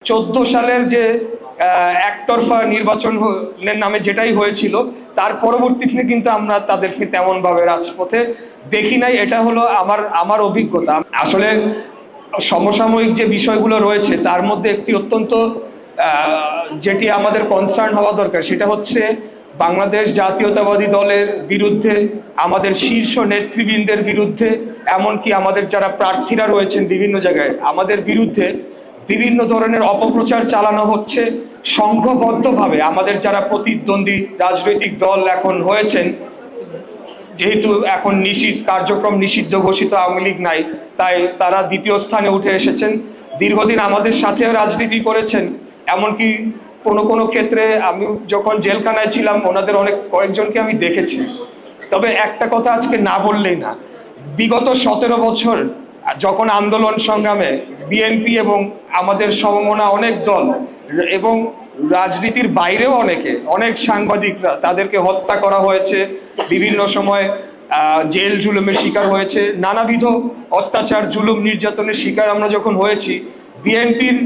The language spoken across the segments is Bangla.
14 সালের যে একতরফা নির্বাচনের নামে যেটাই হয়েছিল তার পরবর্তীতে কিন্তু আমরা তাদেরকে তেমন ভাবে রাজপথে দেখি নাই। এটা হলো আমার অভিজ্ঞতা। আসলে সমসাময়িক যে বিষয়গুলো রয়েছে তার মধ্যে একটি অত্যন্ত যেটি আমাদের কনসার্ন হওয়া দরকার সেটা হচ্ছে বাংলাদেশ জাতীয়তাবাদী দলের বিরুদ্ধে, আমাদের শীর্ষ নেতৃবৃন্দের বিরুদ্ধে, এমনকি আমাদের যারা প্রার্থীরা রয়েছেন বিভিন্ন জায়গায় আমাদের বিরুদ্ধে বিভিন্ন ধরনের অপপ্রচার চালানো হচ্ছে। সংঘবদ্ধভাবে আমাদের যারা প্রতিদ্বন্দ্বী রাজনৈতিক দল এখন হয়েছেন, যেহেতু এখন কার্যক্রম নিষিদ্ধ ঘোষিত আওয়ামী লীগ নাই, তাই তারা দ্বিতীয় স্থানে উঠে এসেছেন। দীর্ঘদিন আমাদের সাথেও রাজনীতি করেছেন, এমনকি কোনো কোনো ক্ষেত্রে আমি যখন জেলখানায় ছিলাম ওনাদের কয়েকজনকে আমি দেখেছি। তবে একটা কথা আজকে না বললেই না, বিগত 17 বছর যখন আন্দোলন সংগ্রামে বিএনপি এবং আমাদের সমমনা অনেক দল এবং রাজনীতির বাইরেও অনেক সাংবাদিকরা তাদেরকে হত্যা করা হয়েছে, বিভিন্ন সময় জেল জুলুমের শিকার হয়েছে, নানাবিধ অত্যাচার জুলুম নির্যাতনের শিকার আমরা যখন হয়েছি, বিএনপির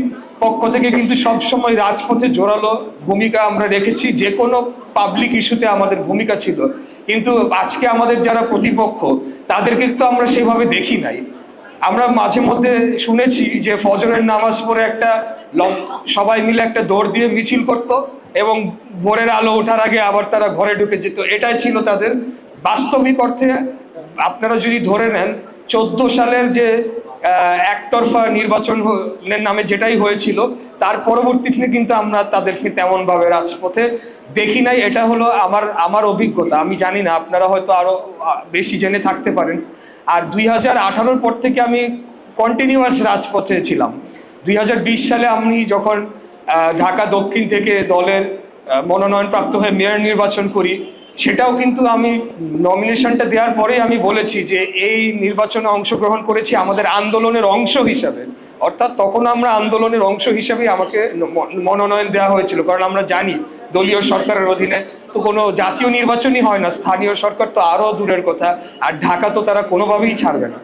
পক্ষ থেকে কিন্তু সবসময় রাজপথে জোরালো ভূমিকা আমরা রেখেছি। যে কোনো পাবলিক ইস্যুতে আমাদের ভূমিকা ছিল, কিন্তু আজকে আমাদের যারা প্রতিপক্ষ তাদেরকে তো আমরা সেভাবে দেখি নাই। আমরা মাঝে মধ্যে শুনেছি যে ফজরের নামাজ পড়ে সবাই মিলে একটা দৌড় দিয়ে মিছিল করত এবং ভোরের আলো ওঠার আগে আবার তারা ঘরে ঢুকে যেত, এটাই ছিল তাদের। বাস্তবিক অর্থে আপনারা যদি ধরে নেন 14 সালের যে একতরফা নির্বাচনের নামে যেটাই হয়েছিল তার পরবর্তীতে কিন্তু আমরা তাদেরকে তেমন ভাবে রাজপথে দেখি নাই। এটা হলো আমার অভিজ্ঞতা। আমি জানি না, আপনারা হয়তো আরো বেশি জেনে থাকতে পারেন। আর 2018 পর থেকে আমি কন্টিনিউয়াস রাজপথে ছিলাম। 2020 সালে আমি যখন ঢাকা দক্ষিণ থেকে দলের মনোনয়নপ্রাপ্ত হয়ে মেয়র নির্বাচন করি, সেটাও কিন্তু আমি নমিনেশনটা দেওয়ার পরেই আমি বলেছি যে এই নির্বাচনে অংশগ্রহণ করেছি আমাদের আন্দোলনের অংশ হিসাবে। অর্থাৎ তখন আমরা আন্দোলনের অংশ হিসাবেই আমাকে মনোনয়ন দেওয়া হয়েছিল, কারণ আমরা জানি দলীয় সরকারের অধীনে তো কোনো জাতীয় নির্বাচনই হয় না, স্থানীয় সরকার তো আরও দূরের কথা, আর ঢাকা তো তারা কোনোভাবেই ছাড়বে না।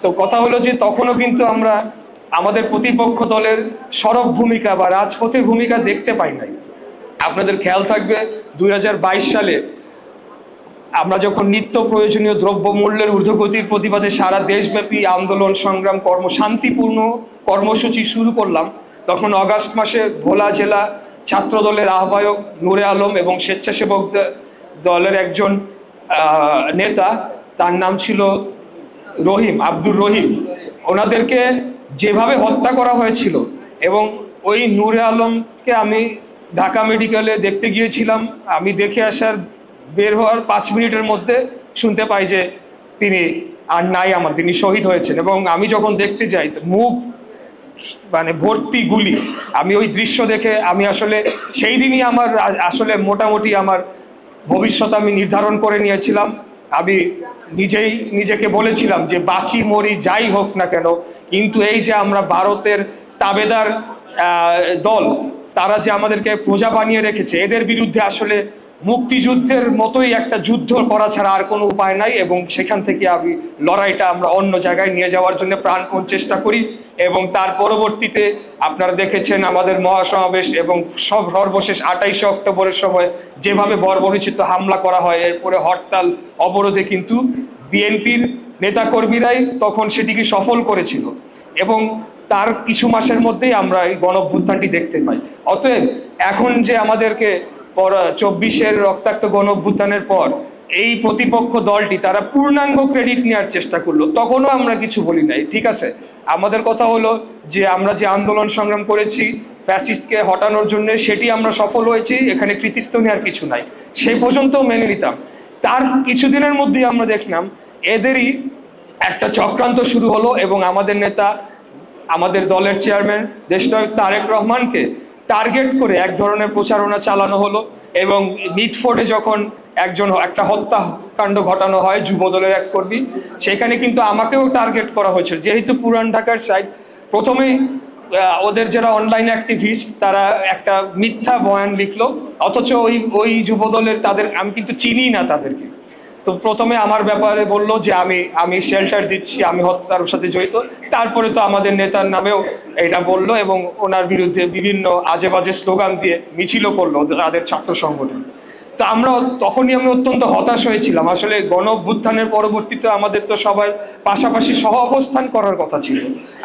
তো কথা হলো যে তখনও কিন্তু আমরা আমাদের প্রতিপক্ষ দলের সরব ভূমিকা বা রাজপথের ভূমিকা দেখতে পাই নাই। আপনাদের খেয়াল থাকবে 2022 সালে আমরা যখন নিত্য প্রয়োজনীয় দ্রব্যমূল্যের ঊর্ধ্বগতির প্রতিবাদে সারা দেশব্যাপী আন্দোলন সংগ্রাম শান্তিপূর্ণ কর্মসূচি শুরু করলাম, তখন অগাস্ট মাসে ভোলা জেলা ছাত্র দলের আহ্বায়ক নূরে আলম এবং স্বেচ্ছাসেবক দলের একজন নেতা, তার নাম ছিল আব্দুর রহিম, ওনাদেরকে যেভাবে হত্যা করা হয়েছিল, এবং ওই নূরে আলমকে আমি ঢাকা মেডিকেলে দেখতে গিয়েছিলাম। আমি দেখে বের হওয়ার 5 মিনিটের মধ্যে শুনতে পাই যে তিনি আর নাই, তিনি শহীদ হয়েছেন। এবং আমি যখন দেখতে যাই মুখ ভর্তি গুলি, আমি ওই দৃশ্য দেখে আমি আসলে সেই দিনই আসলে মোটামুটি আমার ভবিষ্যৎ আমি নির্ধারণ করে নিয়েছিলাম। আমি নিজেকে বলেছিলাম যে বাঁচি মরি যাই হোক না কেন, কিন্তু এই যে আমরা ভারতের তাবেদার দল, তারা যে আমাদেরকে প্রজা বানিয়ে রেখেছে, এদের বিরুদ্ধে আসলে মুক্তিযুদ্ধের মতোই একটা যুদ্ধ করা ছাড়া আর কোনো উপায় নাই। এবং সেখান থেকে আমি লড়াইটা আমরা অন্য জায়গায় নিয়ে যাওয়ার জন্য প্রাণপণ চেষ্টা করি। এবং তার পরবর্তীতে আপনারা দেখেছেন আমাদের মহাসমাবেশ এবং সর্বশেষ 28 অক্টোবরের সময় যেভাবে বর্বরোচিত হামলা করা হয়, এরপরে হরতাল অবরোধে কিন্তু বিএনপির নেতাকর্মীরাই তখন সেটিকে সফল করেছিল, এবং তার কিছু মাসের মধ্যেই আমরা এই গণঅভ্যুত্থানটি দেখতে পাই। অতএব এখন যে আমাদেরকে 24-এর রক্তাক্ত গণঅভ্যুত্থানের পর এই প্রতিপক্ষ দলটি তারা পূর্ণাঙ্গ ক্রেডিট নেওয়ার চেষ্টা করলো, তখনও আমরা কিছু বলি নাই। ঠিক আছে, আমাদের কথা হলো যে আমরা যে আন্দোলন সংগ্রাম করেছি ফ্যাসিস্টকে হটানোর জন্য, সেটি আমরা সফল হয়েছি, এখানে কৃতিত্ব নেওয়ার কিছু নাই, সে পর্যন্ত মেনে নিতাম। তার কিছুদিনের মধ্যেই আমরা দেখলাম এদেরই একটা চক্রান্ত শুরু হলো, এবং আমাদের নেতা, আমাদের দলের চেয়ারম্যান দেশনায়ক তারেক রহমানকে টার্গেট করে এক ধরনের প্রচারণা চালানো হলো। এবং মিটফোর্ডে যখন একটা হত্যাকাণ্ড ঘটানো হয় যুব দলের এক কর্মী, সেখানে কিন্তু আমাকেও টার্গেট করা হয়েছিল, যেহেতু পুরান ঢাকার সাইড। প্রথমেই ওদের যারা অনলাইন অ্যাক্টিভিস্ট তারা একটা মিথ্যা বয়ান লিখলো, অথচ ওই যুব দলের আমি কিন্তু চিনি না তাদেরকে। তো প্রথমে আমার ব্যাপারে বললো যে আমি শেল্টার দিচ্ছি, আমি হত্যার সাথে জড়িত। তারপরে তো আমাদের নেতার নামেও এটা বললো এবং ওনার বিরুদ্ধে বিভিন্ন আজে বাজে স্লোগান দিয়ে মিছিলও করলো তাদের ছাত্র সংগঠন। তা আমরা তখনই আমি অত্যন্ত হতাশ হয়েছিলাম। আসলে গণ অভ্যুত্থানের পরবর্তীতে আমাদের তো সবাই পাশাপাশি সহ অবস্থান করার কথা ছিল।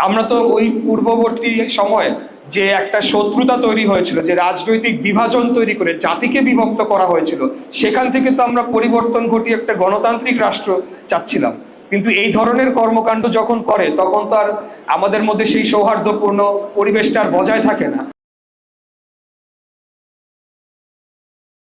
আমরা তো ওই পূর্ববর্তী সময়ে যে একটা শত্রুতা তৈরি হয়েছিল, যে রাজনৈতিক বিভাজন তৈরি করে জাতিকে বিভক্ত করা হয়েছিল, সেখান থেকে তো আমরা পরিবর্তন ঘটিয়ে একটা গণতান্ত্রিক রাষ্ট্র চাচ্ছিলাম। কিন্তু এই ধরনের কর্মকাণ্ড যখন করে তখন তো আর আমাদের মধ্যে সেই সৌহার্দ্যপূর্ণ পরিবেশটা আর বজায় থাকে না।